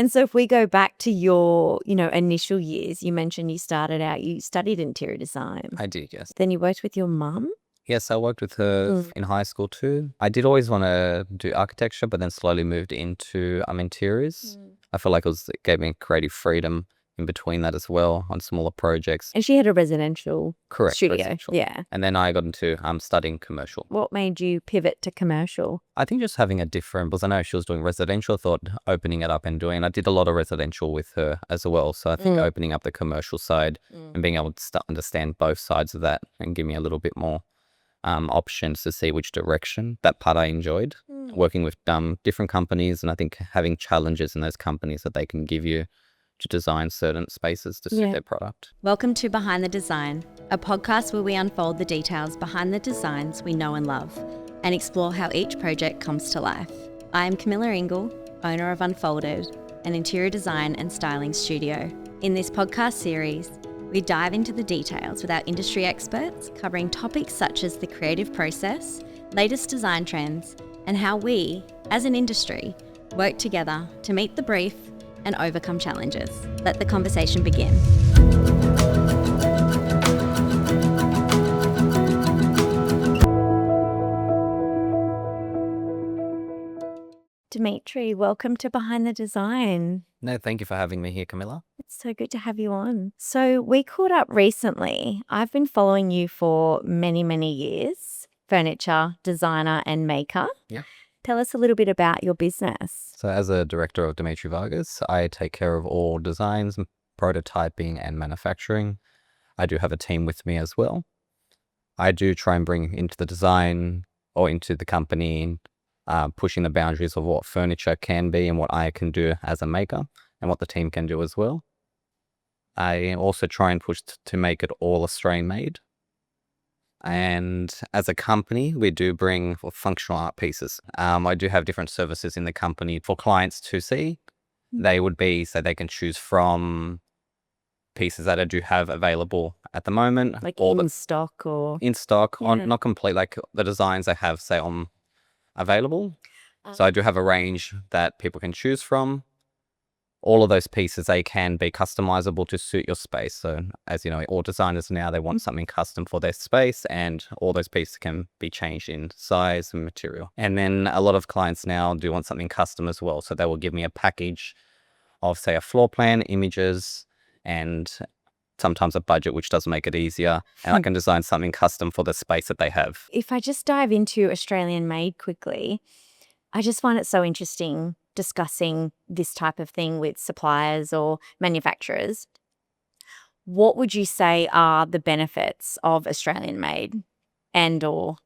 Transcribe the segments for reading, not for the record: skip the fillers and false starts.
And so if we go back to your, initial years, you mentioned you studied interior design. I did, yes. Then you worked with your mum? Yes, I worked with her in high school too. I did always want to do architecture, but then slowly moved into interiors. I feel like it gave me creative freedom in between that as well on smaller projects. And she had a residential Correct. studio. Residential. Yeah. And then I got into studying commercial. What made you pivot to commercial? I think just having a different, because I know she was doing residential, thought opening it up and doing, I did a lot of residential with her as well. So I think opening up the commercial side and being able to understand both sides of that and give me a little bit more options to see which direction. That part I enjoyed, working with different companies, and I think having challenges in those companies that they can give you to design certain spaces to suit their product. Welcome to Behind the Design, a podcast where we unfold the details behind the designs we know and love and explore how each project comes to life. I am Camilla Ingle, owner of Unfolded, an interior design and styling studio. In this podcast series, we dive into the details with our industry experts, covering topics such as the creative process, latest design trends, and how we, as an industry, work together to meet the brief and overcome challenges. Let the conversation begin. Dimitri, welcome to Behind the Design. No, thank you for having me here, Camilla. It's so good to have you on. So we caught up recently. I've been following you for many, many years, furniture designer and maker. Yeah. Tell us a little bit about your business. So as a director of Dimitri Vargas, I take care of all designs, prototyping and manufacturing. I do have a team with me as well. I do try and bring into the design or into the company, pushing the boundaries of what furniture can be and what I can do as a maker and what the team can do as well. I also try and push to make it all Australian made. And as a company, we do bring functional art pieces. I do have different services in the company for clients to see. They would be, so they can choose from pieces that I do have available at the moment. Like in stock or? In stock, on not complete, like the designs I have, say, on available. So I do have a range that people can choose from. All of those pieces, they can be customizable to suit your space. So as you know, all designers now, they want something custom for their space, and all those pieces can be changed in size and material. And then a lot of clients now do want something custom as well. So they will give me a package of, say, a floor plan, images, and sometimes a budget, which does make it easier. And I can design something custom for the space that they have. If I just dive into Australian made quickly, I just find it so interesting discussing this type of thing with suppliers or manufacturers. What would you say are the benefits of Australian made and or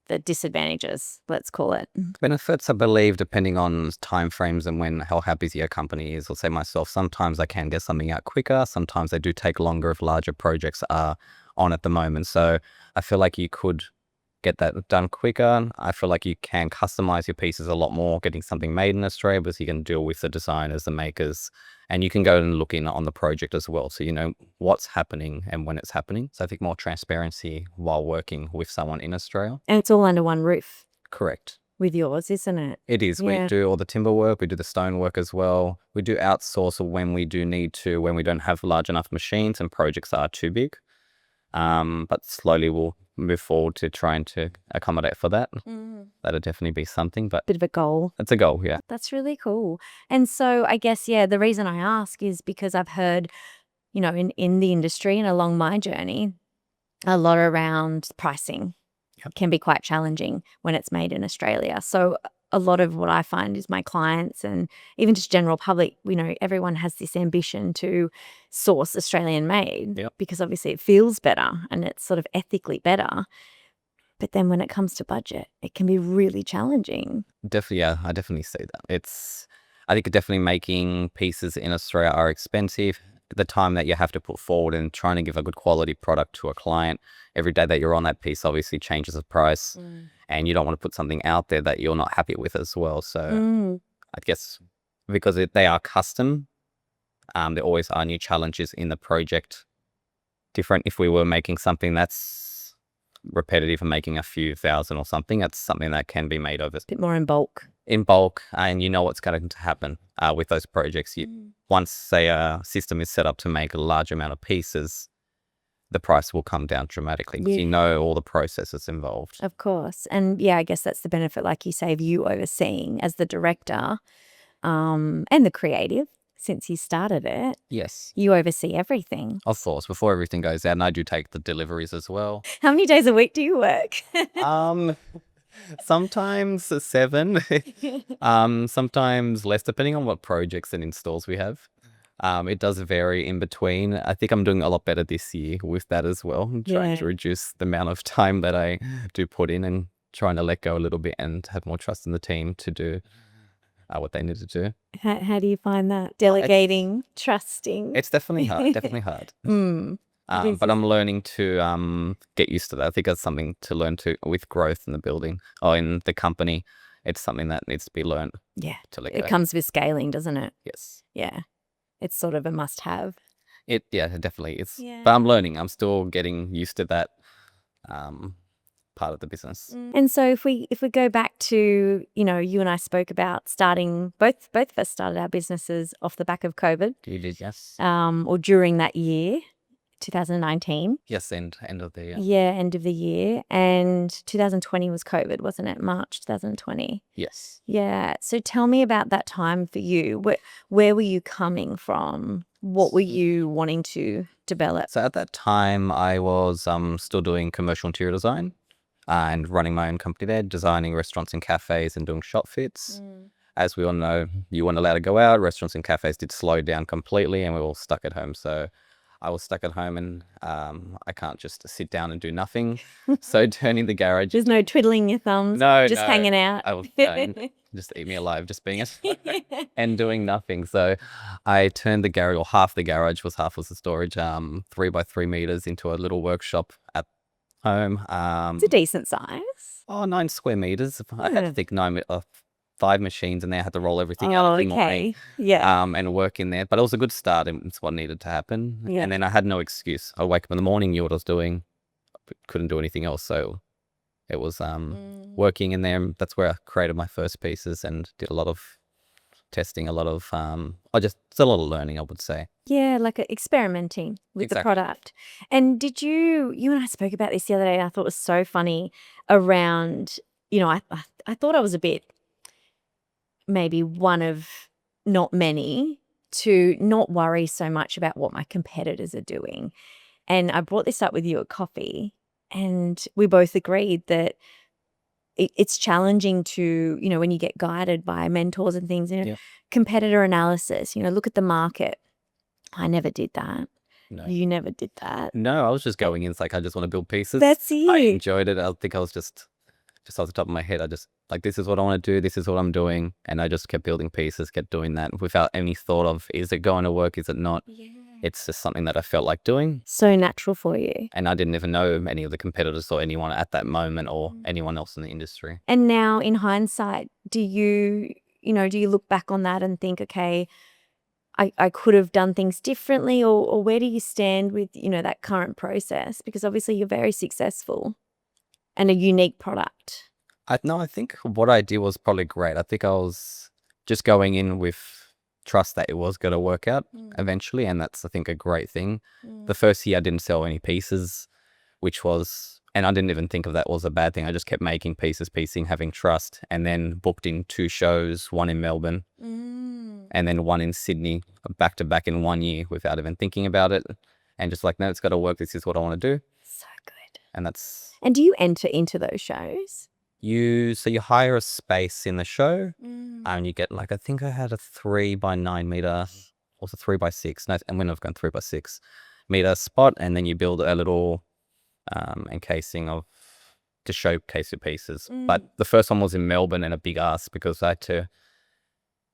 the disadvantages, let's call it? Benefits, I believe, depending on timeframes and how busy a company is. Or say myself, sometimes I can get something out quicker. Sometimes they do take longer if larger projects are on at the moment. So I feel like you could get that done quicker. I feel like you can customize your pieces a lot more, getting something made in Australia, because you can deal with the designers, the makers, and you can go and look in on the project as well. So you know what's happening and when it's happening. So I think more transparency while working with someone in Australia. And it's all under one roof. Correct. With yours, isn't it? It is. Yeah. We do all the timber work. We do the stone work as well. We do outsource when we do need to, when we don't have large enough machines and projects are too big. But slowly we'll move forward to trying to accommodate for that. That'll definitely be something, but bit of a goal. It's a goal, yeah. That's really cool. And so I guess, the reason I ask is because I've heard, in the industry and along my journey, a lot around pricing can be quite challenging when it's made in Australia. So a lot of what I find is my clients and even just general public, everyone has this ambition to source Australian made because obviously it feels better and it's sort of ethically better. But then when it comes to budget, it can be really challenging. Definitely, yeah, I definitely see that. I think definitely making pieces in Australia are expensive. The time that you have to put forward and trying to give a good quality product to a client, every day that you're on that piece obviously changes the price. And you don't want to put something out there that you're not happy with as well. So I guess because they are custom, there always are new challenges in the project. Different if we were making something that's repetitive and making a few thousand or something, that's something that can be made over. A bit more in bulk. in bulk, and you know what's going to happen with those projects. Once, say, a system is set up to make a large amount of pieces, the price will come down dramatically because you know all the processes involved. Of course. And yeah, I guess that's the benefit, like you say, of you overseeing as the director and the creative. Since you started it, Yes, you oversee everything. of course, before everything goes out, and I do take the deliveries as well. How many days a week do you work? Sometimes 7, sometimes less, depending on what projects and installs we have. It does vary in between. I think I'm doing a lot better this year with that as well. I'm trying to reduce the amount of time that I do put in and trying to let go a little bit and have more trust in the team to do what they need to do. How do you find that? Delegating, trusting? It's definitely hard, definitely hard. But I'm learning to get used to that. I think that's something to learn to with growth in the building or in the company. It's something that needs to be learned. Yeah. To let go. It comes with scaling, doesn't it? Yes. Yeah. It's sort of a must-have. It definitely is. Yeah. But I'm learning. I'm still getting used to that part of the business. And so if we go back to, you and I spoke about starting, both of us started our businesses off the back of COVID. You did, yes. Or during that year, 2019. Yes, end of the year. Yeah, end of the year. And 2020 was COVID, wasn't it? March 2020. Yes. Yeah. So tell me about that time for you. Where were you coming from? What were you wanting to develop? So at that time, I was still doing commercial interior design and running my own company there, designing restaurants and cafes and doing shop fits. As we all know, you weren't allowed to go out. Restaurants and cafes did slow down completely and we were all stuck at home. So I was stuck at home and I can't just sit down and do nothing. So turning the garage. There's no twiddling your thumbs. No, just hanging out. I was just eat me alive, just being and doing nothing. So I turned the garage, or half the garage was half was the storage, 3 by 3 meters into a little workshop at home. It's a decent size. 9 square meters. I had to think 5 machines in there. I had to roll everything out every morning. Yeah. And work in there. But it was a good start and it's what needed to happen. Yeah. And then I had no excuse. I wake up in the morning, knew what I was doing, but couldn't do anything else. So it was working in there. That's where I created my first pieces and did a lot of testing, a lot of it's a lot of learning, I would say. Yeah, like experimenting with the product. And did you and I spoke about this the other day, and I thought it was so funny around, I thought I was a bit maybe one of not many to not worry so much about what my competitors are doing. And I brought this up with you at coffee, and we both agreed that it's challenging to, when you get guided by mentors and things, competitor analysis, look at the market. I never did that. No. You never did that. No, I was just going in. It's like, I just want to build pieces. That's it. I enjoyed it. I think I was just off the top of my head. I just like, this is what I want to do. This is what I'm doing. And I just kept building pieces, kept doing that without any thought of, is it going to work? Is it not? Yeah. It's just something that I felt like doing. So natural for you. And I didn't even know any of the competitors or anyone at that moment or anyone else in the industry. And now in hindsight, do you look back on that and think, okay, I could have done things differently, or where do you stand with, that current process? Because obviously you're very successful and a unique product. I think what I did was probably great. I think I was just going in with trust that it was going to work out eventually. And that's, I think, a great thing. The first year I didn't sell any pieces, and I didn't even think of that was a bad thing. I just kept making piecing, having trust, and then booked in 2 shows, one in Melbourne and then one in Sydney, back to back in 1 year without even thinking about it. And just like, no, it's got to work. This is what I want to do. So good. And do you enter into those shows? You hire a space in the show and you get, like, I think I had a 3 by 9 meter, or 3 by 6. No, and we're not going 3 by 6 meter spot. And then you build a little encasing to showcase your pieces. But the first one was in Melbourne, and a big ask because I had to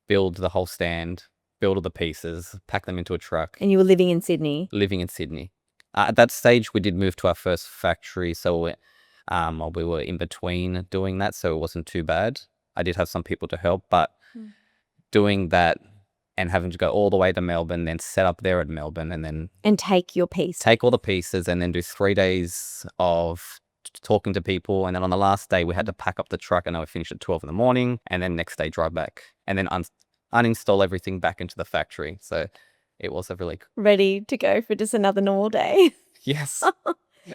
build the whole stand, build all the pieces, pack them into a truck. And you were living in Sydney? Living in Sydney. At that stage, we did move to our first factory, so we were in between doing that, so it wasn't too bad. I did have some people to help, but doing that and having to go all the way to Melbourne, then set up there at Melbourne, and then take your piece, take all the pieces, and then do 3 days of talking to people. And then on the last day, we had to pack up the truck, and I would finish at 12 in the morning, and then next day drive back, and then uninstall everything back into the factory. So it was a really Ready to go for just another normal day. yes.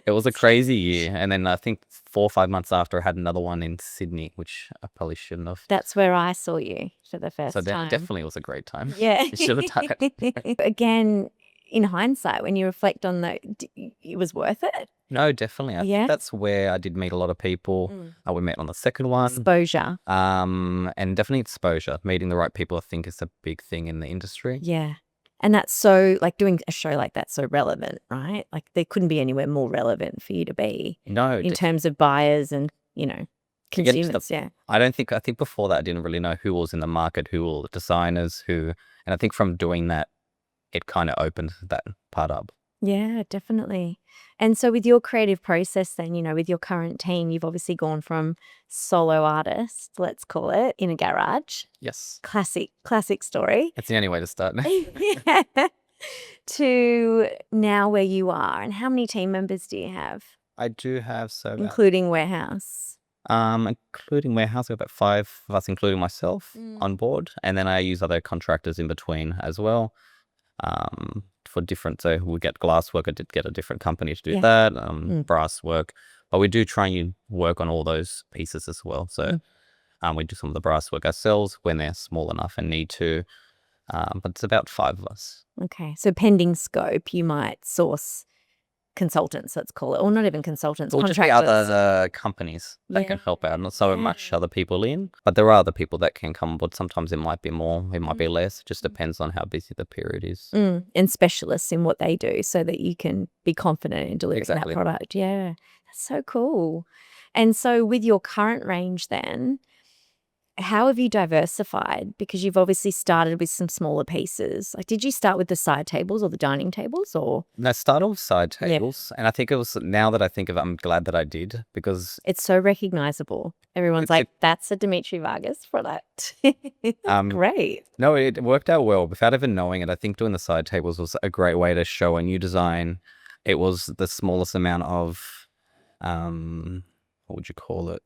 It was a crazy year. And then I think 4 or 5 months after, I had another one in Sydney, which I probably shouldn't have. That's where I saw you for the first So that time. definitely was a great time. Yeah. You should have done it. Again, in hindsight, when you reflect on that, it was worth it. No, definitely. I Yeah. think that's where I did meet a lot of people. We met on the second one. Exposure. And definitely exposure. Meeting the right people, I think, is a big thing in the industry. Yeah. And that's so, like, doing a show like that's so relevant, right? Like, there couldn't be anywhere more relevant for you to be No, in terms of buyers and, you know, To get into consumers. Yeah. I think before that, I didn't really know who was in the market, who were the designers, and I think from doing that, it kind of opened that part up. Yeah, definitely. And so with your creative process then, you know, with your current team, you've obviously gone from solo artist, let's call it, in a garage. Yes. Classic story. That's the only way to start. Yeah. To now where you are. And how many team members do you have, I do have including warehouse? including warehouse, we have about 5 of us, including myself, on board, and then I use other contractors in between as well. For different, so we get glass work. I did get a different company to do Yeah. that. Brass work, but we do try and work on all those pieces as well. So we do some of the brass work ourselves when they're small enough and need to. But it's about 5 of us. Okay. So pending scope, you might source consultants, let's call it, or not even consultants, Or just the contractors. other companies that Yeah. can help out. Not so Yeah. much other people in, but there are other people that can come on board. Sometimes it might be more, it might be less. It just depends on how busy the period is. And specialists in what they do so that you can be confident in delivering Exactly. that product. Yeah, that's so cool. And so with your current range then, how have you diversified? Because you've obviously started with some smaller pieces. Like, did you start with the side tables or the dining tables, or? And I started with side Yeah. tables, and I think it was, now that I think of it, I'm glad that I did, because It's so recognizable. Everyone's It's like, that's a Dimitri Vargas product. Great. no, it worked out well without even knowing it. I think doing the side tables was a great way to show a new design. It was the smallest amount of, what would you call it?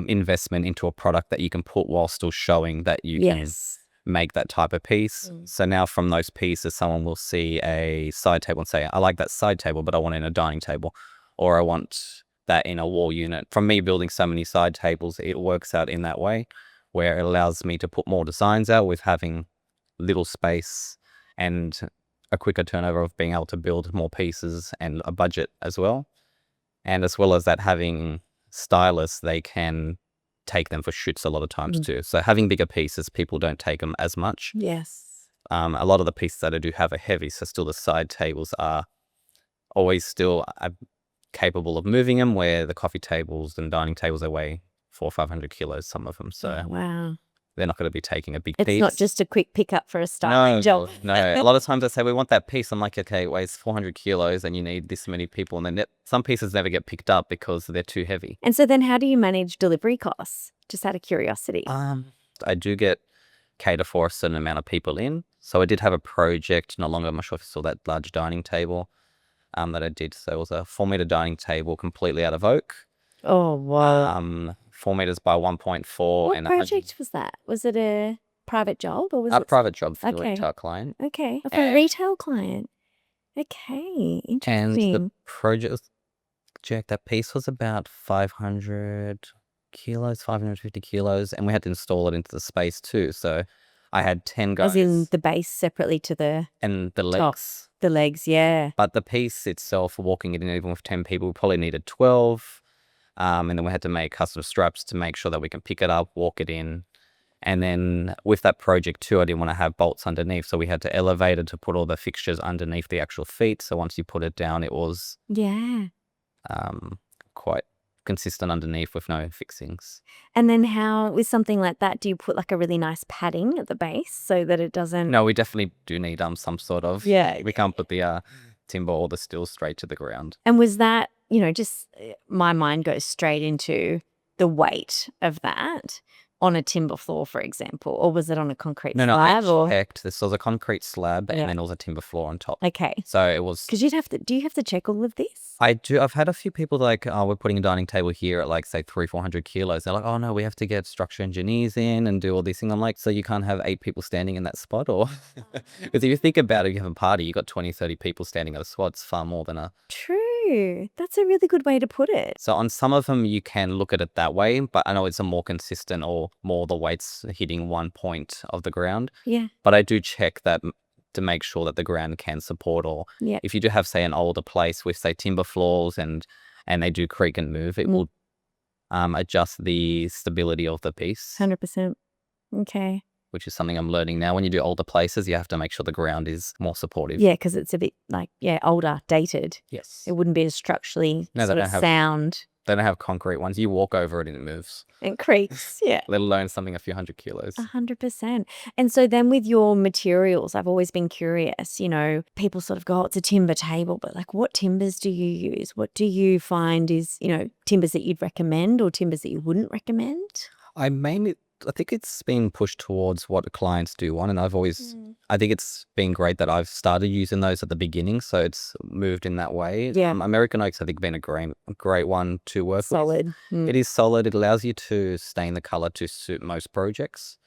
Investment into a product that you can put while still showing that you Yes. can make that type of piece. So now from those pieces, someone will see a side table and say, I like that side table, but I want it in a dining table, or I want that in a wall unit. From me building so many side tables, it works out in that way, where it allows me to put more designs out with having little space and a quicker turnover of being able to build more pieces and a budget as well. And as well as that, having stylists, they can take them for shoots a lot of times too. So having bigger pieces, people don't take them as much. Yes. A lot of the pieces that I do have are heavy, so still the side tables are always still capable of moving them, where the coffee tables and dining tables, they weigh 400 or 500 kilos, some of them. So Wow. they're not going to be taking a big It's piece. not just a quick pickup for a styling job. No. A lot of times I say, we want that piece. I'm like, okay, it weighs 400 kilos and you need this many people. And then some pieces never get picked up because they're too heavy. And so then how do you manage delivery costs? Just out of curiosity. I do cater for a certain amount of people in. So I did have a project not long ago, I'm not sure if you saw that large dining table that I did. So it was a 4-meter dining table completely out of oak. Oh, wow. 4 meters by 1.4. What and project was that? Was it a private job or was a it? private job for a Okay. retail client. Okay. For a retail client. Okay. And Interesting. the project, that piece was about 500 kilos, 550 kilos. And we had to install it into the space too. So I had 10 guys. As in the base separately to the and the top. legs. The legs, yeah. But the piece itself, walking it in even with 10 people, we probably needed 12. And then we had to make custom straps to make sure that we can pick it up, walk it in. And then with that project too, I didn't want to have bolts underneath. So we had to elevate it to put all the fixtures underneath the actual feet. So once you put it down, it was Yeah. quite consistent underneath with no fixings. And then how, with something like that, do you put like a really nice padding at the base so that it doesn't? No, we definitely do need some sort of. Yeah. We can't put the timber or the steel straight to the ground. And was that, you know, just my mind goes straight into the weight of that. on a timber floor, for example, or was it on a concrete No, slab? I Or checked. This was a concrete slab Yeah. and then there was a timber floor on top. okay, So it was. because you'd have to. Do you have to check all of this? I do. I've had a few people like, oh, we're putting a dining table here at like, say, 300-400 kilos. They're like, oh, no, we have to get structural engineers in and do all these things. I'm like, so you can't have 8 people standing in that spot? Or because if you think about it, if you have a party, you got 20-30 people standing at a spot. It's far more than a. True. That's a really good way to put it. So on some of them, you can look at it that way, but I know it's a more consistent or more the weight's hitting one point of the ground. Yeah. But I do check that to make sure that the ground can support, or Yeah. if you do have, say, an older place with, say, timber floors and they do creak and move, it will adjust the stability of the piece, 100%. Okay. which is something I'm learning now. When you do older places, you have to make sure the ground is more supportive. Yeah, because it's a bit like, older, dated. Yes. It wouldn't be as structurally No, they sort of don't have- sound. They don't have concrete ones. You walk over it and it moves, It creaks. Yeah. let alone something a few hundred kilos. 100%. And so then with your materials, I've always been curious, people sort of go, oh, it's a timber table, but like what timbers do you use? What do you find is, timbers that you'd recommend or timbers that you wouldn't recommend? I think it's been pushed towards what clients do want, and I think it's been great that I've started using those at the beginning, so it's moved in that way. Yeah. American oak's, I think, been a great one to work with. Solid. It is solid. It allows you to stain the color to suit most projects.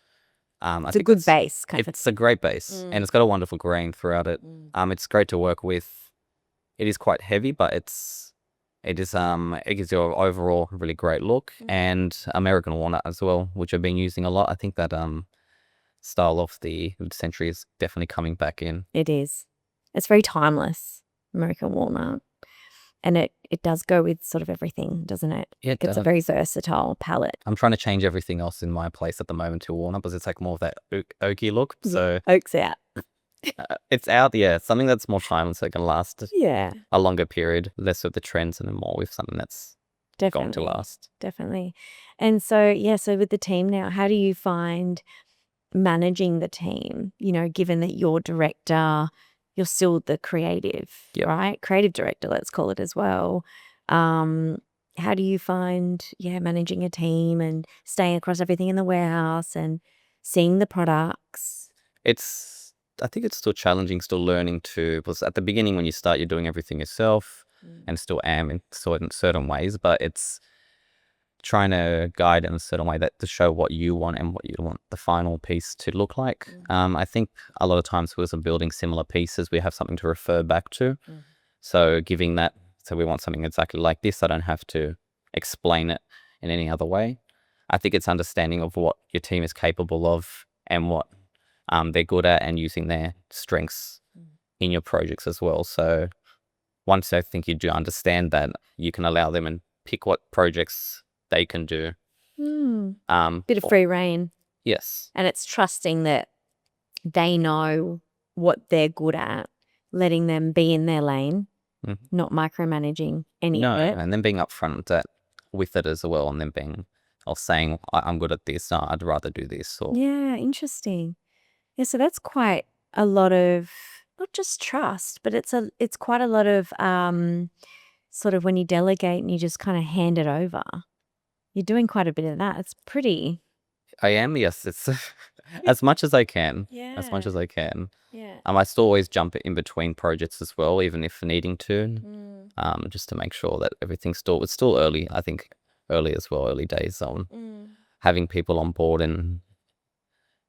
It's a good base kind of. It's a great base, and it's got a wonderful grain throughout it. It's great to work with. It is quite heavy, but it gives you an overall really great look. And American walnut as well, which I've been using a lot. I think that style of the century is definitely coming back in. It is. It's very timeless, American walnut. And it does go with sort of everything, doesn't it? Yeah, It's a very versatile palette. I'm trying to change everything else in my place at the moment to walnut because it's like more of that oaky look. So Oak's out. it's out, yeah. Something that's more timeless, so it can last Yeah, a longer period, less with the trends and then more with something that's definitely. going to last. Definitely. And so, so with the team now, how do you find managing the team, given that you're director, you're still the creative, Yep. right? Creative director, let's call it as well. How do you find, managing a team and staying across everything in the warehouse and seeing the products? I think it's still challenging, still learning because at the beginning when you start, you're doing everything yourself and still am in certain ways, but it's trying to guide in a certain way that to show what you want and what you want the final piece to look like. I think a lot of times we're building similar pieces, we have something to refer back to. So giving that, so we want something exactly like this, I don't have to explain it in any other way. I think it's understanding of what your team is capable of and what they're good at and using their strengths in your projects as well. So once I think you do understand that, you can allow them and pick what projects they can do. Bit of free reign. Yes. And it's trusting that they know what they're good at, letting them be in their lane, not micromanaging any No, of it. and then being upfront with it as well, and then being saying, I'm good at this, no, I'd rather do this. Or Yeah, interesting. Yeah, so that's quite a lot of not just trust, but it's quite a lot of sort of when you delegate and you just kind of hand it over. You're doing quite a bit of that. It's pretty. I am, yes. It's as much as I can. Yeah. As much as I can. Yeah. I still always jump in between projects as well, even if needing to, just to make sure that everything's it's still early, I think, early as well, early days on having people on board and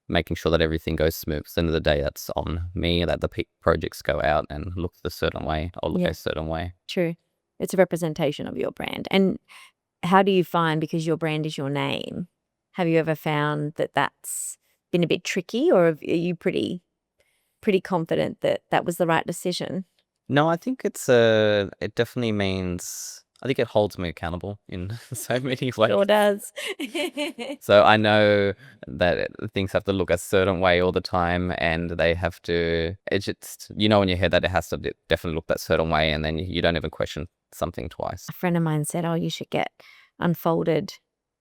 making sure that everything goes smooth. At the end of the day, that's on me, that the projects go out and look a certain way or look a certain way. True. It's a representation of your brand. And how do you find, because your brand is your name, have you ever found that that's been a bit tricky, or are you pretty confident that that was the right decision? No, I think it definitely means, I think it holds me accountable in so many ways. Sure does. So I know that things have to look a certain way all the time, and they have to, it's just, in your head that it has to definitely look that certain way, and then you don't even question something twice. A friend of mine said, oh, you should get unfolded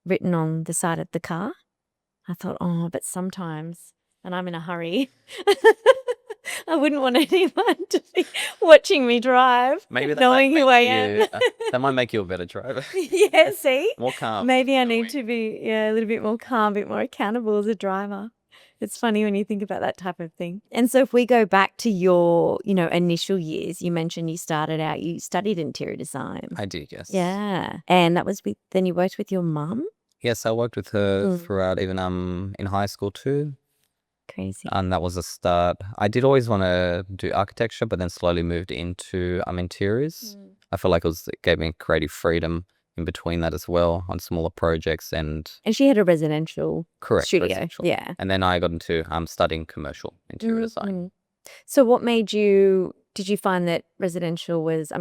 written on the side of the car. I thought, but sometimes, and I'm in a hurry, I wouldn't want anyone to be watching me drive, Maybe that knowing might who make I am. you, that might make you a better driver. Yeah, see? More calm. Maybe I need to be a little bit more calm, a bit more accountable as a driver. It's funny when you think about that type of thing. And so if we go back to your, initial years, you mentioned you studied interior design. I did, yes. Yeah. And that was then you worked with your mum? Yes, I worked with her Mm. throughout, even in high school too. Crazy. And that was a start. I did always want to do architecture, but then slowly moved into interiors. I feel like it gave me creative freedom in between that as well on smaller projects and she had a residential correct studio. residential. Yeah. And then I got into studying commercial interior design. So what did you find that residential was,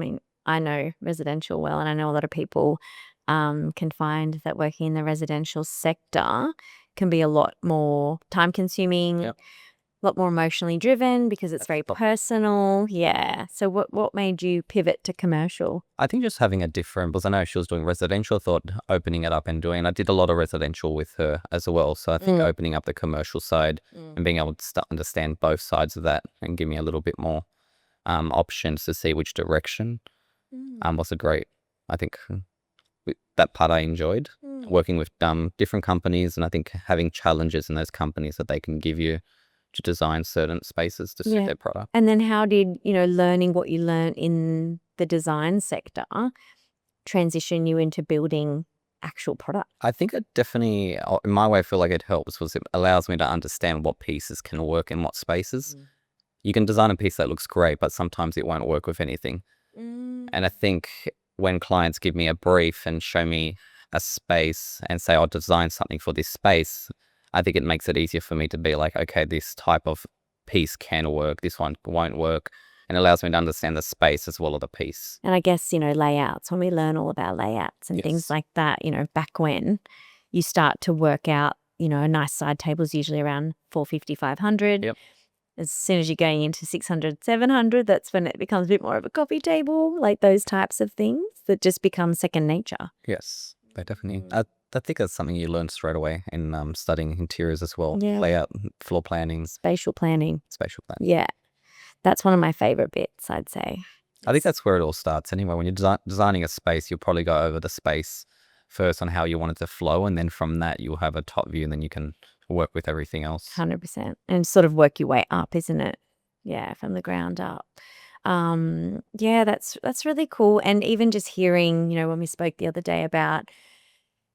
I know residential well, and I know a lot of people can find that working in the residential sector can be a lot more time consuming, Yep. a lot more emotionally driven because it's very personal. Yeah. So what made you pivot to commercial? I think just having a different, because I know she was doing residential, I thought opening it up and I did a lot of residential with her as well. So I think opening up the commercial side and being able to understand both sides of that and give me a little bit more options to see which direction was a great, I think that part I enjoyed working with different companies, and I think having challenges in those companies that they can give you to design certain spaces to suit their product. And then how did, learning what you learned in the design sector transition you into building actual product? I think it definitely, in my way, I feel like it helps because it allows me to understand what pieces can work in what spaces. You can design a piece that looks great, but sometimes it won't work with anything. And I think when clients give me a brief and show me a space and say, I'll design something for this space, I think it makes it easier for me to be like, okay, this type of piece can work, this one won't work, and allows me to understand the space as well as the piece. And I guess, layouts, when we learn all about layouts and things like that, back when you start to work out, a nice side table is usually around 450, 500. Yep. As soon as you're going into 600, 700, that's when it becomes a bit more of a coffee table, like those types of things that just become second nature. Yes, they definitely. I think that's something you learn straight away in studying interiors as well. Yeah. Layout, floor planning. Spatial planning. Yeah. That's one of my favorite bits, I'd say. I think that's where it all starts anyway. When you're designing a space, you'll probably go over the space first on how you want it to flow. And then from that, you'll have a top view and then you can work with everything else. 100%. And sort of work your way up, isn't it? Yeah, from the ground up. Yeah, that's really cool. And even just hearing, when we spoke the other day about,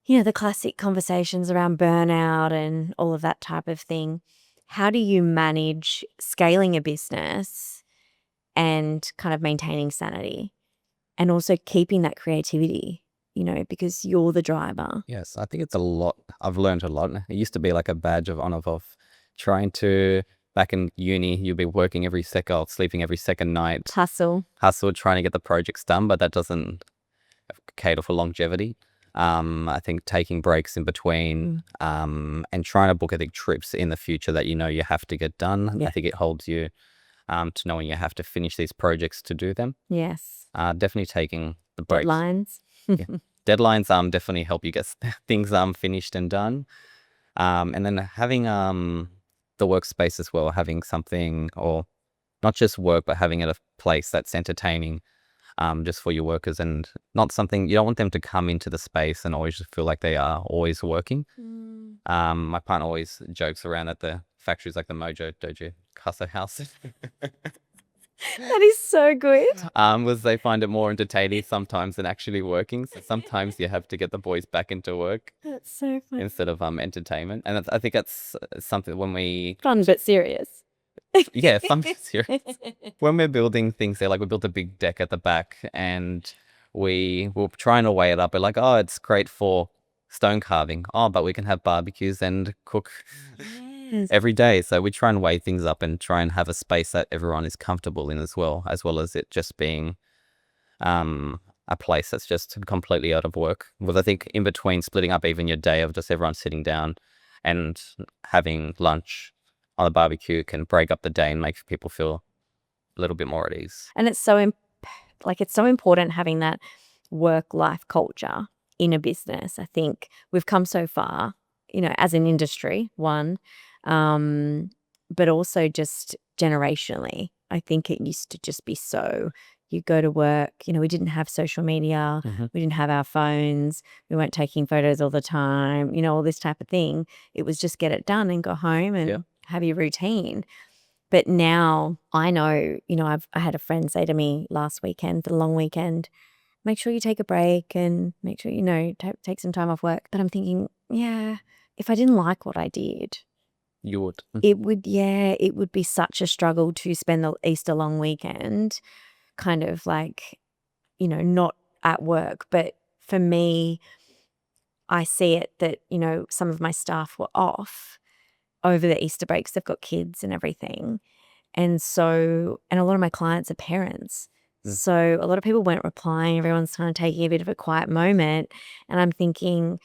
the classic conversations around burnout and all of that type of thing. How do you manage scaling a business and kind of maintaining sanity and also keeping that creativity, because you're the driver? Yes, I think it's a lot. I've learned a lot. It used to be like a badge of honor of trying to, back in uni, you'd be working every second, sleeping every second night. Hustle, trying to get the projects done, but that doesn't cater for longevity. I think taking breaks in between and trying to book, I think, trips in the future that you have to get done. I think it holds you to knowing you have to finish these projects to do them. Yes. Definitely taking the breaks. Deadlines. Deadlines definitely help you get things finished and done. And then having the workspace as well, having something, or not just work, but having it a place that's entertaining. Just for your workers, and not something, you don't want them to come into the space and always just feel like they are always working. My partner always jokes around at the factories like the Mojo Dojo Casa House. That is so good. Was they find it more entertaining sometimes than actually working. So sometimes you have to get the boys back into work. That's so fun. Instead of entertainment. And I think that's something when we... Fun but serious. Yeah, something serious. When we're building things there, like we built a big deck at the back and we were trying to weigh it up. We're like, oh, it's great for stone carving. Oh, but we can have barbecues and cook every day. So we try and weigh things up and try and have a space that everyone is comfortable in as well as it just being a place that's just completely out of work. Because I think in between splitting up even your day of just everyone sitting down and having lunch on a barbecue can break up the day and make people feel a little bit more at ease. And it's so important having that work-life culture in a business. I think we've come so far, as an industry, but also just generationally. I think it used to just be so, you go to work, we didn't have social media, we didn't have our phones, we weren't taking photos all the time, all this type of thing. It was just get it done and go home and have your routine. But now I know, I had a friend say to me last weekend, the long weekend, make sure you take a break and make sure, take some time off work. But I'm thinking, yeah, if I didn't like what I did, You would. it would be such a struggle to spend the Easter long weekend kind of like, not at work. But for me, I see it that, some of my staff were off over the Easter breaks. They've got kids and everything. And so, and a lot of my clients are parents. So a lot of people weren't replying. Everyone's kind of taking a bit of a quiet moment. And I'm thinking,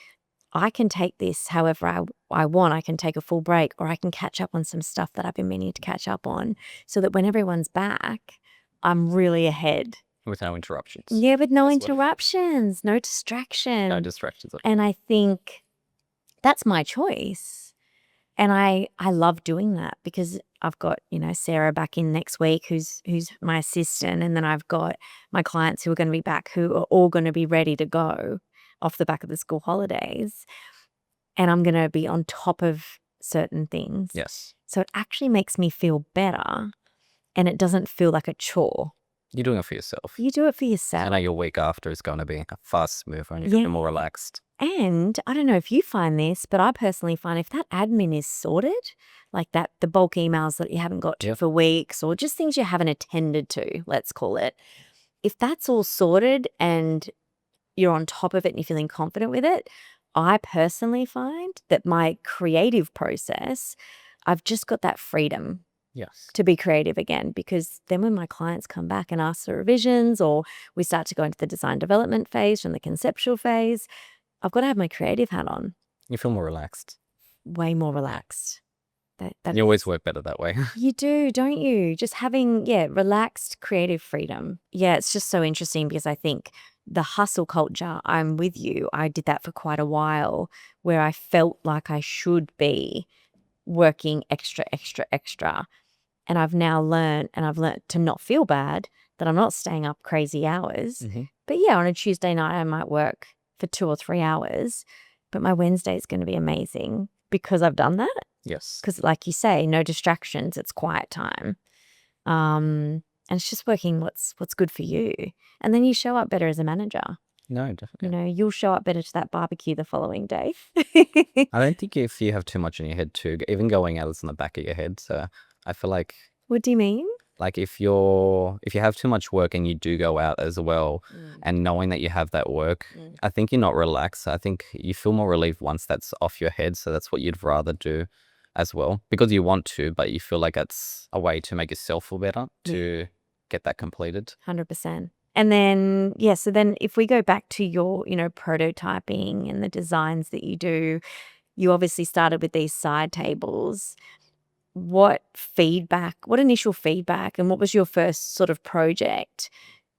I can take this however I want. I can take a full break, or I can catch up on some stuff that I've been meaning to catch up on, so that when everyone's back, I'm really ahead. With no interruptions. Yeah, with no That's interruptions, no distraction. No distractions. And I think that's my choice. And I love doing that, because I've got, Sarah back in next week, who's my assistant. And then I've got my clients who are going to be back, who are all going to be ready to go off the back of the school holidays. And I'm going to be on top of certain things. Yes. So it actually makes me feel better, and it doesn't feel like a chore. You're doing it for yourself. You do it for yourself. I know your week after is going to be far smoother and you're going to be more relaxed. And I don't know if you find this, but I personally find if that admin is sorted, like that, the bulk emails that you haven't got to for weeks, or just things you haven't attended to, let's call it, if that's all sorted and you're on top of it and you're feeling confident with it, I personally find that my creative process, I've just got that freedom to be creative again, because then when my clients come back and ask for revisions, or we start to go into the design development phase from the conceptual phase, I've got to have my creative hat on. You feel more relaxed. Way more relaxed. You always work better that way. You do, don't you? Just having, relaxed creative freedom. Yeah, it's just so interesting, because I think the hustle culture, I'm with you. I did that for quite a while, where I felt like I should be working extra. And I've now learned to not feel bad that I'm not staying up crazy hours. But yeah, on a Tuesday night, I might work for 2 or 3 hours, but my Wednesday is going to be amazing because I've done that. Yes. Because like you say, no distractions, it's quiet time. And it's just working what's good for you. And then you show up better as a manager. No, definitely. You'll show up better to that barbecue the following day. I don't think if you have too much in your head too, even going out is in the back of your head. So I feel like, What do you mean? like if you have too much work and you do go out as well, and knowing that you have that work, I think you're not relaxed. I think you feel more relieved once that's off your head. So that's what you'd rather do as well, because you want to, but you feel like it's a way to make yourself feel better to get that completed. 100%. And then, so then if we go back to your, prototyping and the designs that you do, you obviously started with these side tables. What initial feedback, and what was your first sort of project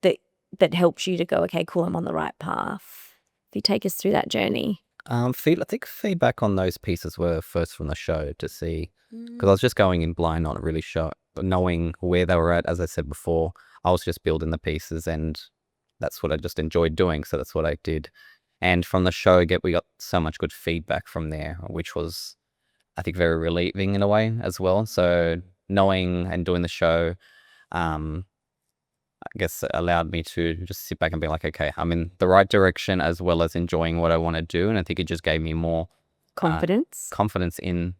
that helped you to go, okay, cool, I'm on the right path? If you take us through that journey. I think feedback on those pieces were first from the show to see, because I was just going in blind, not really sure, knowing where they were at. As I said before, I was just building the pieces, and that's what I just enjoyed doing. So that's what I did. And from the show, we got so much good feedback from there, which was, I think, very relieving in a way as well. So knowing and doing the show, I guess allowed me to just sit back and be like, okay, I'm in the right direction, as well as enjoying what I want to do. And I think it just gave me more confidence in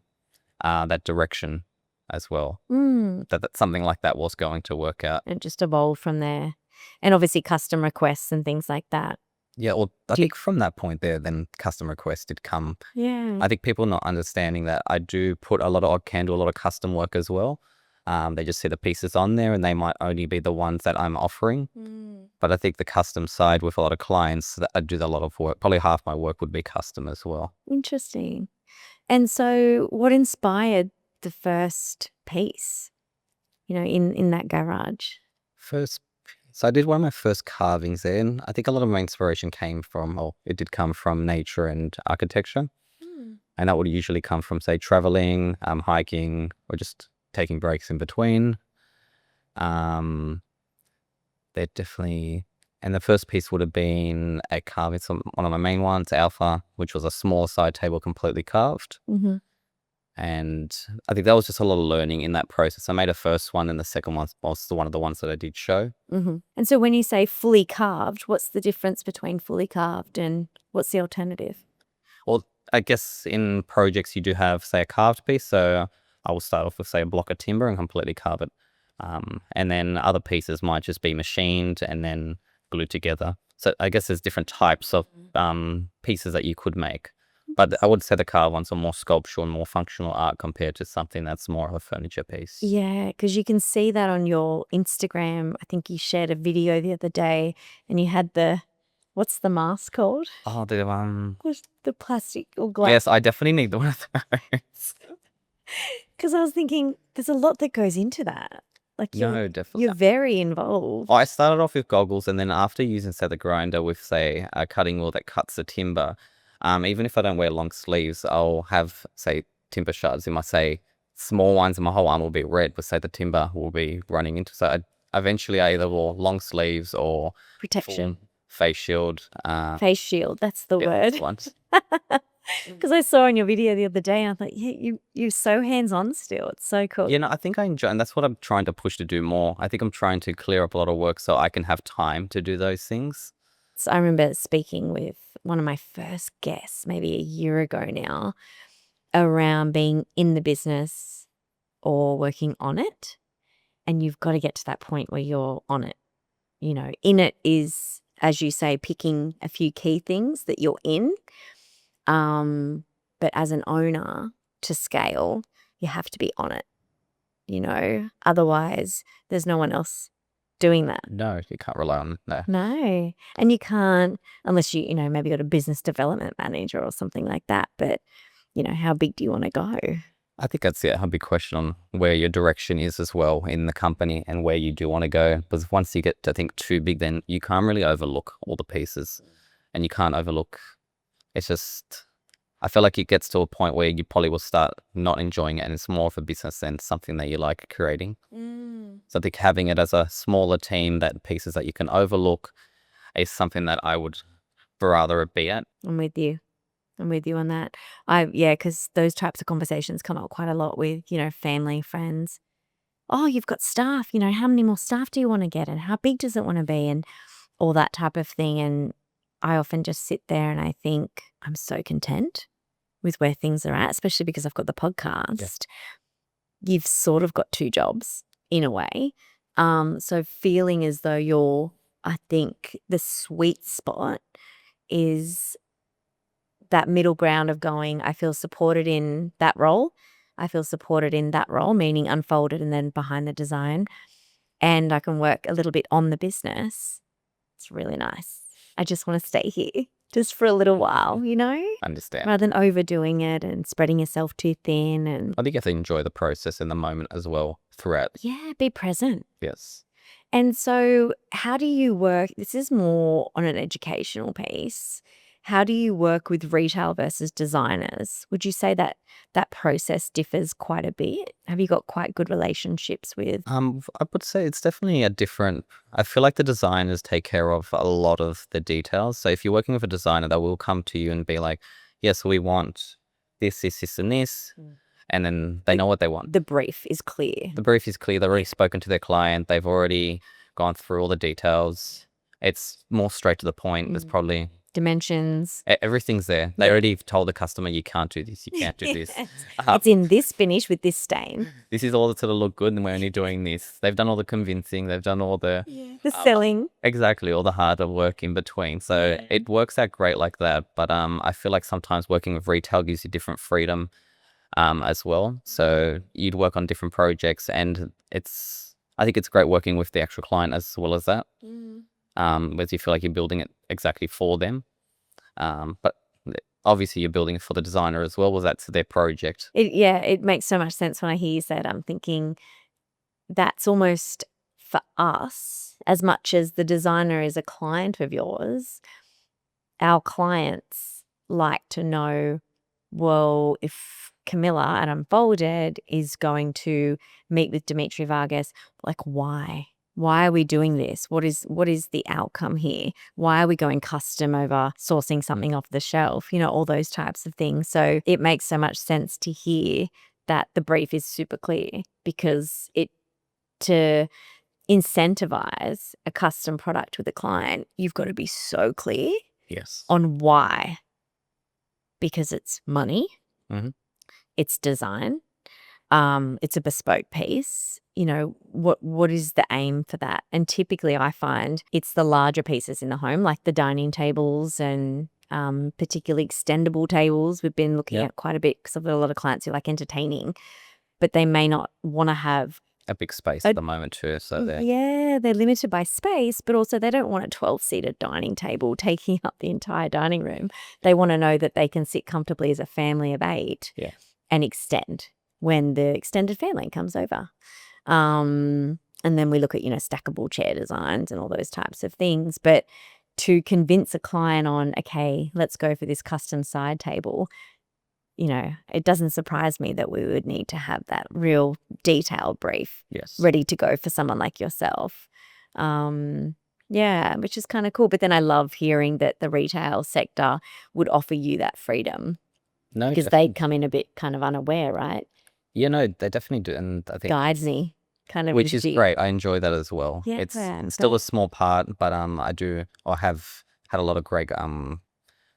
that direction as well. That something like that was going to work out. And just evolved from there. And obviously custom requests and things like that. Yeah, well, I think from that point there, then custom requests did come. Yeah. I think people not understanding that I do put a lot of, I can do a lot of custom work as well. They just see the pieces on there, and they might only be the ones that I'm offering. But I think the custom side with a lot of clients, that I do a lot of work. Probably half my work would be custom as well. Interesting. And so what inspired the first piece, in that garage? So I did one of my first carvings there, and I think a lot of my inspiration it did come from nature and architecture. And that would usually come from, say, traveling, hiking, or just taking breaks in between. They're definitely, and the first piece would have been a carving. It's one of my main ones, Alpha, which was a smaller side table completely carved. Mm-hmm. And I think that was just a lot of learning in that process. I made a first one, and the second one was one of the ones that I did show. Mm-hmm. And so when you say fully carved, what's the difference between fully carved and what's the alternative? Well, I guess in projects you do have, say, a carved piece. So I will start off with, say, a block of timber and completely carve it. And then other pieces might just be machined and then glued together. So I guess there's different types of pieces that you could make. But I would say the carved ones are more sculptural and more functional art compared to something that's more of a furniture piece. Yeah, because you can see that on your Instagram. I think you shared a video the other day and you had what's the mask called? Oh, The plastic or glass. yes, I definitely need one of those. Because I was thinking there's a lot that goes into that. Like No, definitely. you're very involved. I started off with goggles, and then after using, say, the grinder with, say, a cutting wheel that cuts the timber, even if I don't wear long sleeves, I'll have, say, timber shards in my, say, small ones, and my whole arm will be red, but say the timber will be running into. So eventually I either wore long sleeves or Protection. full face shield. Face shield, that's the yeah, word. that's ones. Because I saw in your video the other day, and I thought, yeah, you're so hands-on still. It's so cool. Yeah, no, I think I enjoy, and that's what I'm trying to push to do more. I think I'm trying to clear up a lot of work so I can have time to do those things. So I remember speaking with one of my first guests, maybe a year ago now, around being in the business or working on it. And you've got to get to that point where you're on it. You know, in it is, as you say, picking a few key things that you're in. But as an owner, to scale, you have to be on it, you know, otherwise there's no one else doing that. No, you can't rely on that. No. And you can't, unless you know, maybe got a business development manager or something like that. But, you know, how big do you want to go? I think that's a big question on where your direction is as well in the company and where you do want to go. Because once you get to think too big, then you can't really overlook all the pieces, and you can't overlook. It's just, I feel like it gets to a point where you probably will start not enjoying it, and it's more of a business than something that you like creating. So I think having it as a smaller team, that pieces that you can overlook, is something that I would rather be at. I'm with you on that. Because those types of conversations come up quite a lot with, you know, family, friends. Oh, you've got staff, you know, how many more staff do you want to get and how big does it want to be and all that type of thing. And I often just sit there and I think I'm so content with where things are at, especially because I've got the podcast. Yeah. You've sort of got two jobs in a way. So feeling as though I think the sweet spot is that middle ground of going, I feel supported in that role. I feel supported in that role, meaning unfolded and then behind the design. And I can work a little bit on the business. It's really nice. I just want to stay here just for a little while, you know? Understand. Rather than overdoing it and spreading yourself too thin. And I think you have to enjoy the process in the moment as well throughout. yeah, be present. Yes. And so how do you work? This is more on an educational piece. How do you work with retail versus designers? Would you say that that process differs quite a bit? Have you got quite good relationships with? I would say it's definitely a different. I feel like the designers take care of a lot of the details. So if you're working with a designer, they will come to you and be like, "Yes, we want this, and this," and then they know what they want. The brief is clear. The brief is clear. They've already spoken to their client. They've already gone through all the details. It's more straight to the point. There's probably dimensions. Everything's there. They already told the customer, you can't do this, you can't do this. It's in this finish with this stain. This is all that's going to look good and we're only doing this. They've done all the convincing. They've done all the selling. Exactly, all the harder work in between. So it works out great like that. But I feel like sometimes working with retail gives you different freedom as well. So you'd work on different projects, and I think it's great working with the actual client as well as that. Whereas you feel like you're building it exactly for them. But obviously you're building it for the designer as well, was that's their project. It makes so much sense when I hear you say it. I'm thinking that's almost for us, as much as the designer is a client of yours, our clients like to know, well, if Camilla at Unfolded is going to meet with Dimitri Vargas, like, why? Why are we doing this? What is the outcome here? Why are we going custom over sourcing something off the shelf? All those types of things. So it makes so much sense to hear that the brief is super clear, because to incentivize a custom product with a client, you've got to be so clear Yes. on why. Because it's money, Mhm. it's design, it's a bespoke piece. What is the aim for that? And typically I find it's the larger pieces in the home, like the dining tables and particularly extendable tables. We've been looking at quite a bit because I've got a lot of clients who like entertaining, but they may not want to have A big space at the moment too. So they're limited by space, but also they don't want a 12-seater dining table taking up the entire dining room. They want to know that they can sit comfortably as a family of 8 and extend when the extended family comes over. And then we look at, stackable chair designs and all those types of things. But to convince a client on, okay, let's go for this custom side table, it doesn't surprise me that we would need to have that real detailed brief ready to go for someone like yourself. Which is kind of cool. But then I love hearing that the retail sector would offer you that freedom, because they come in a bit kind of unaware, right? Yeah, no, they definitely do. And I think Guides me kind of. which is great. I enjoy that as well. Yeah, It's still a small part, but I have had a lot of great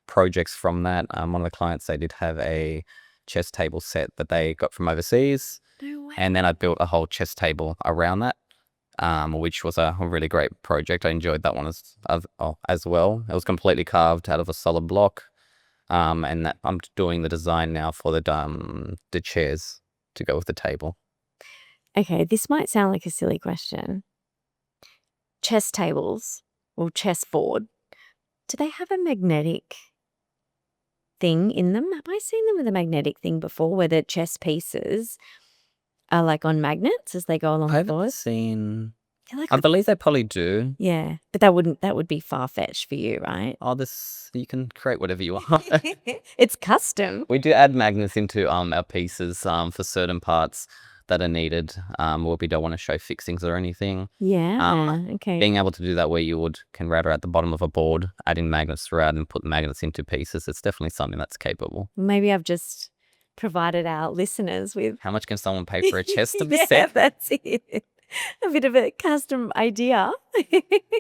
projects from that. One of the clients, they did have a chess table set that they got from overseas. No way. And then I built a whole chess table around that, which was a really great project. I enjoyed that one as well. It was completely carved out of a solid block. And that I'm doing the design now for the chairs to go with the table. Okay, this might sound like a silly question. Chess tables or chessboard, do they have a magnetic thing in them? Have I seen them with a magnetic thing before, where the chess pieces are like on magnets as they go along I the haven't board? seen. Like, I believe they probably do. yeah, but that would be far-fetched for you, right? Oh, you can create whatever you want. It's custom. We do add magnets into our pieces for certain parts that are needed, where we don't want to show fixings or anything. Yeah. Okay. Being able to do that where you can router at the bottom of a board, adding magnets throughout and put magnets into pieces, it's definitely something that's capable. Maybe I've just provided our listeners with. How much can someone pay for a chest to be Yeah, set? that's it. A bit of a custom idea.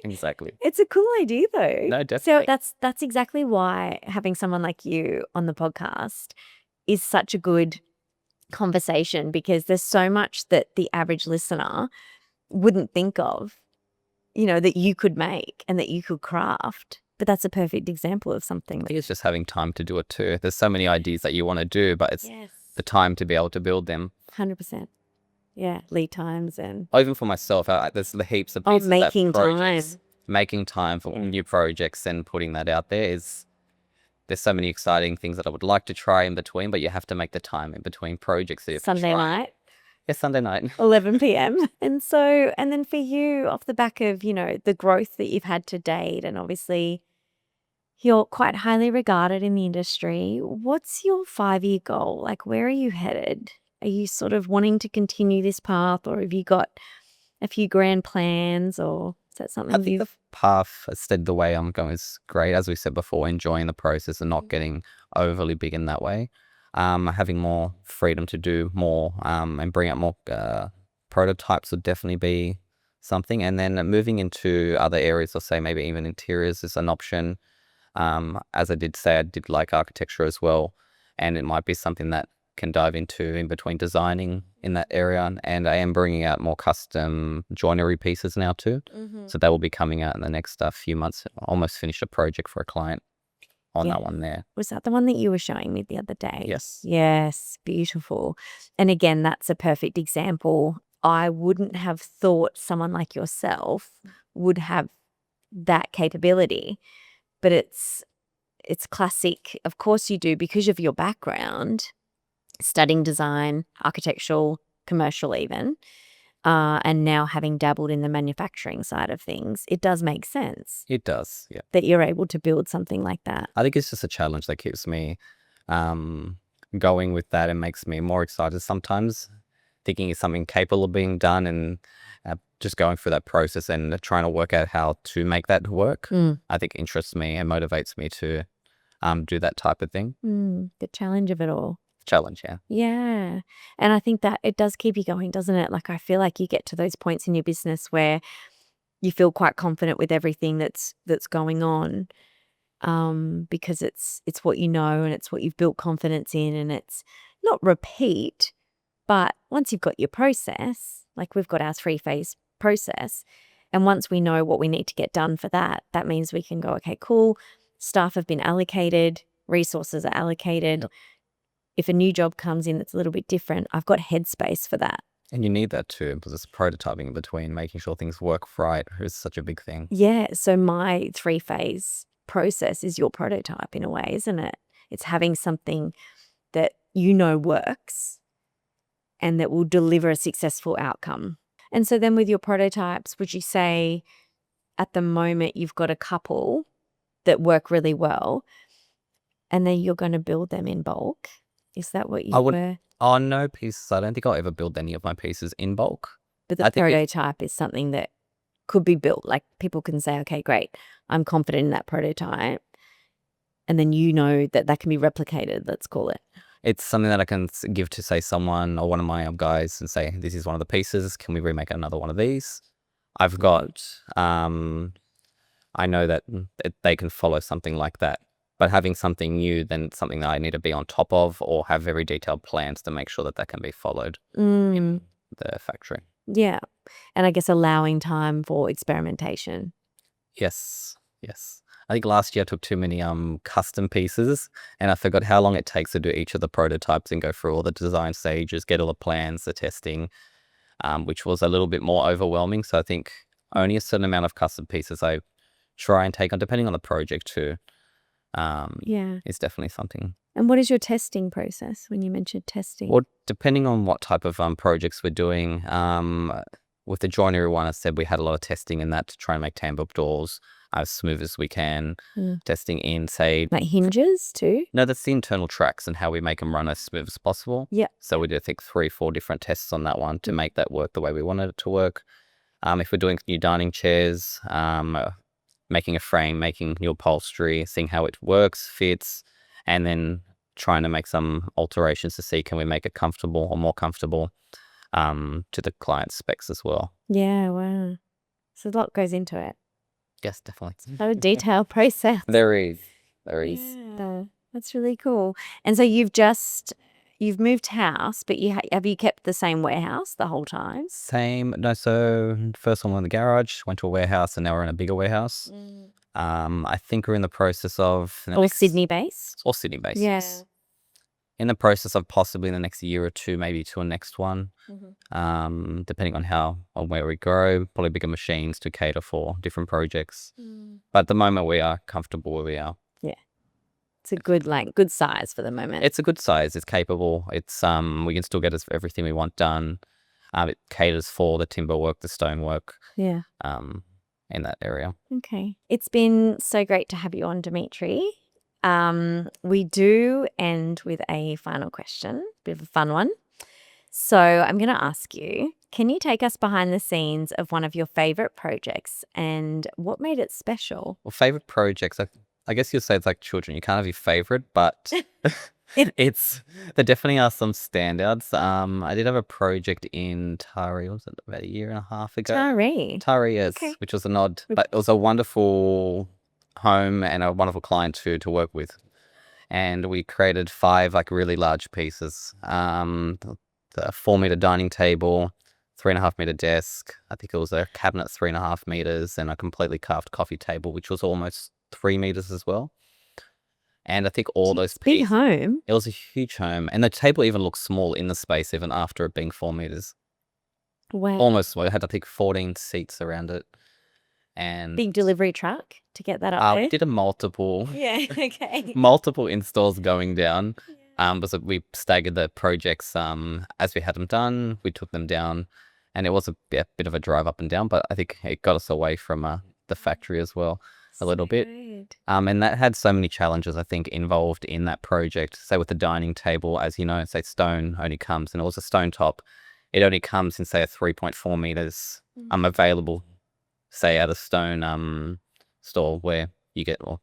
Exactly. It's a cool idea though. No, definitely. So that's exactly why having someone like you on the podcast is such a good conversation, because there's so much that the average listener wouldn't think of, that you could make and that you could craft. But that's a perfect example of something. I think it's just having time to do it too. There's so many ideas that you want to do, but it's the time to be able to build them. 100%. Yeah, lead times and. Even for myself, there's the heaps of pieces making time. Making time for new projects and putting that out there there's so many exciting things that I would like to try in between, but you have to make the time in between projects. Sunday night. Yeah, Sunday night. 11 p.m. And then for you, off the back of, the growth that you've had to date, and obviously you're quite highly regarded in the industry, what's your 5-year goal? Like, where are you headed? Are you sort of wanting to continue this path, or have you got a few grand plans, or is that something I think the path, instead the way I'm going is great. As we said before, enjoying the process and not getting overly big in that way. Having more freedom to do more and bring out more prototypes would definitely be something. And then moving into other areas, or say maybe even interiors is an option. As I did say, I did like architecture as well. And it might be something that can dive into in between designing in that area. And I am bringing out more custom joinery pieces now too. So that will be coming out in the next few months. Almost finished a project for a client on that one there. Was that the one that you were showing me the other day? Yes. Yes, beautiful. And again, that's a perfect example. I wouldn't have thought someone like yourself would have that capability, but it's classic. Of course you do, because of your background, studying design, architectural, commercial even, and now having dabbled in the manufacturing side of things, it does make sense. It does, yeah. That you're able to build something like that. I think it's just a challenge that keeps me going with that, it makes me more excited sometimes, thinking it's something capable of being done, and just going through that process and trying to work out how to make that work. I think interests me and motivates me to do that type of thing. The challenge of it all. Challenge, yeah. Yeah. And I think that it does keep you going, doesn't it? Like, I feel like you get to those points in your business where you feel quite confident with everything that's going on, because it's what you know and it's what you've built confidence in, and it's not repeat, but once you've got your process, like we've got our 3-phase process, and once we know what we need to get done for that, that means we can go, okay, cool, staff have been allocated, resources are allocated. Yep. If a new job comes in that's a little bit different, I've got headspace for that. And you need that too, because it's prototyping in between, making sure things work right is such a big thing. Yeah. So my 3-phase process is your prototype in a way, isn't it? It's having something that you know works and that will deliver a successful outcome. And so then with your prototypes, would you say at the moment you've got a couple that work really well and then you're going to build them in bulk? Is that what you were? Oh, no pieces. I don't think I'll ever build any of my pieces in bulk. But the prototype is something that could be built. Like, people can say, okay, great, I'm confident in that prototype. And then you know that that can be replicated, let's call it. It's something that I can give to, say, someone or one of my guys and say, this is one of the pieces. Can we remake another one of these? I've got, I know that they can follow something like that. But having something new, then something that I need to be on top of or have very detailed plans to make sure that that can be followed in the factory. Yeah. And I guess allowing time for experimentation. Yes. I think last year I took too many custom pieces, and I forgot how long it takes to do each of the prototypes and go through all the design stages, get all the plans, the testing, which was a little bit more overwhelming. So I think only a certain amount of custom pieces I try and take on, depending on the project too. It's definitely something. And what is your testing process when you mentioned testing? Well, depending on what type of projects we're doing, with the joinery one, I said we had a lot of testing in that to try and make tambour doors as smooth as we can. Testing in, say... Like hinges too? No, that's the internal tracks and how we make them run as smooth as possible. Yeah. So we did, I think, 3-4 different tests on that one to make that work the way we wanted it to work. If we're doing new dining chairs, making a frame, making new upholstery, seeing how it works, fits, and then trying to make some alterations to see can we make it comfortable or more comfortable to the client's specs as well. Yeah, wow. So a lot goes into it. Yes, definitely. So a detailed process. There is. Yeah, that's really cool. And so you've moved house, but have you kept the same warehouse the whole time? Same. No, so first one in the garage, went to a warehouse, and now we're in a bigger warehouse. I think we're in the process of... All Sydney-based? All Sydney-based. Yeah. In the process of possibly in the next year or two, maybe to a next one, depending on where we grow, probably bigger machines to cater for different projects. But at the moment, we are comfortable where we are. Yeah. It's a good size for the moment. It's a good size. It's capable. It's we can still get us everything we want done. It caters for the timber work, the stone work. Yeah. In that area. Okay. It's been so great to have you on, Dimitri. We do end with a final question, bit of a fun one. So I'm going to ask you, can you take us behind the scenes of one of your favorite projects and what made it special? Well, favorite projects, I guess you'll say it's like children. You can't have your favorite, but there definitely are some standouts. I did have a project in Taree, was it about a year and a half ago? Taree, yes, okay. Which was but it was a wonderful home and a wonderful client to work with. And we created 5 like really large pieces. The 4-meter dining table, 3.5-meter desk. I think it was a cabinet 3.5 meters, and a completely carved coffee table, which was almost 3 meters as well. And I think all those pieces... Big home. It was a huge home. And the table even looked small in the space, even after it being 4 meters. Wow. Almost. It had, I think, 14 seats around it. And big delivery truck to get that up there. We did a multiple. Yeah, okay. Multiple installs going down. But we staggered the projects as we had them done. We took them down, and it was a bit of a drive up and down, but I think it got us away from the factory as well. a little bit. Good. And that had so many challenges, I think, involved in that project. Say with the dining table, as you know, say stone only comes, and it was a stone top. It only comes in, say, a 3.4 meters available, say, at a stone store where you get all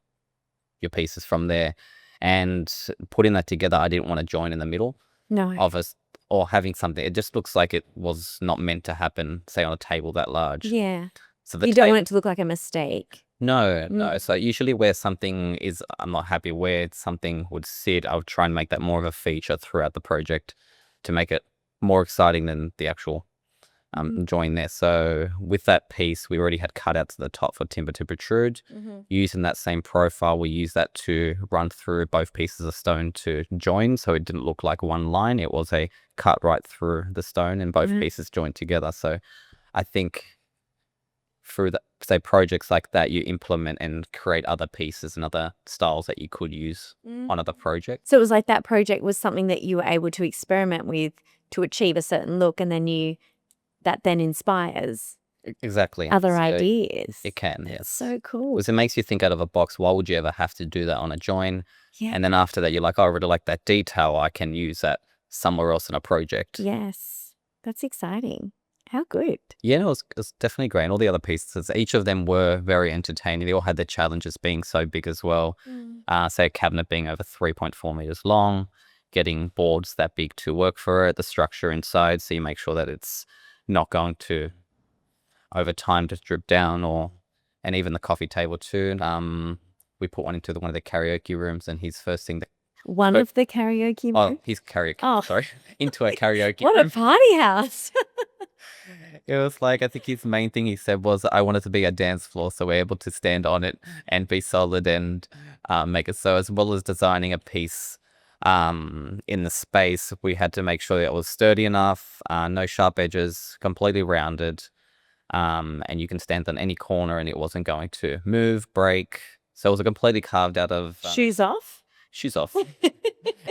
your pieces from there. And putting that together, I didn't want to join in the middle No. of us or having something. It just looks like it was not meant to happen, say, on a table that large. Yeah. So the You don't want it to look like a mistake. No. So usually where something is, I'm not happy where something would sit, I would try and make that more of a feature throughout the project to make it more exciting than the actual join there. So with that piece, we already had cutouts at the top for timber to protrude. Using that same profile, we used that to run through both pieces of stone to join. So it didn't look like one line. It was a cut right through the stone and both pieces joined together. So I think through the, say, projects like that, you implement and create other pieces and other styles that you could use on other projects. So it was like that project was something that you were able to experiment with to achieve a certain look, and then that then inspires Exactly. other So ideas. It can, yes. So cool. Because it makes you think out of a box. Why would you ever have to do that on a join? Yeah. And then after that, you're like, oh, I really like that detail. I can use that somewhere else in a project. Yes. That's exciting. How good. Yeah, no, it was definitely great. And all the other pieces, each of them were very entertaining. They all had their challenges being so big as well. Say a cabinet being over 3.4 meters long, getting boards that big to work for it, the structure inside. So you make sure that it's not going to, over time, just drip down and even the coffee table too. We put one into one of the karaoke rooms, and his first thing One of the karaoke rooms? his karaoke, Oh. sorry, into a karaoke What room. a party house. It was like, I think his main thing he said was, I want it to be a dance floor, so we're able to stand on it and be solid and make it so, as well as designing a piece in the space, we had to make sure that it was sturdy enough, no sharp edges, completely rounded, and you can stand on any corner and it wasn't going to move, break. So it was a completely carved out of... Shoes off? Shoes off.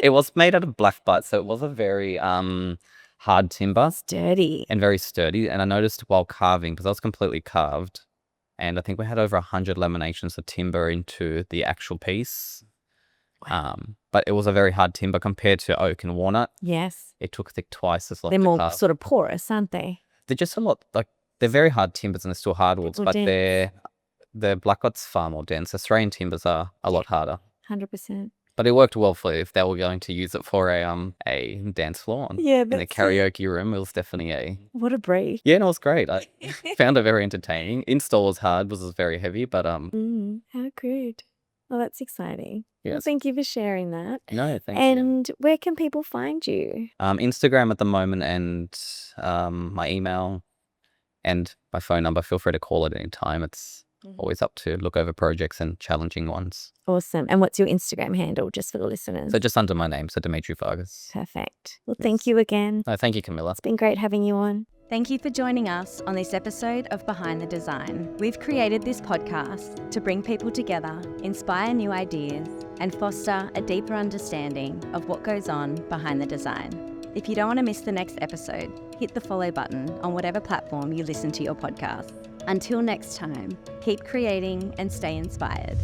It was made out of black butt, so it was a very hard timber. Sturdy. And very sturdy. And I noticed while carving, because I was completely carved, and I think we had over 100 laminations of timber into the actual piece. But it was a very hard timber compared to oak and walnut. Yes. It took, I think, twice as long They're to more carve. sort of porous, aren't they? They're just a lot, like, they're very hard timbers and they're still hardwoods, More but dense. the blackwood's far more dense. Australian timbers are a lot harder. 100%. But it worked well for if they were going to use it for a dance floor Yeah, in a that's it. karaoke room. It was definitely What a brief. yeah, no, it was great. I found it very entertaining. Install was hard, was very heavy, but How good. Well, that's exciting. Well, yes. thank you for sharing that. No, thank you. And where can people find you? Instagram at the moment, and my email and my phone number. Feel free to call at any time. It's always up to look over projects and challenging ones. Awesome. And what's your Instagram handle, just for the listeners? So just under my name, so Dimitri Vargas. Perfect. Well, thank you again. No, thank you, Camilla. It's been great having you on. Thank you for joining us on this episode of Behind the Design. We've created this podcast to bring people together, inspire new ideas, and foster a deeper understanding of what goes on behind the design. If you don't want to miss the next episode, hit the follow button on whatever platform you listen to your podcast. Until next time, keep creating and stay inspired.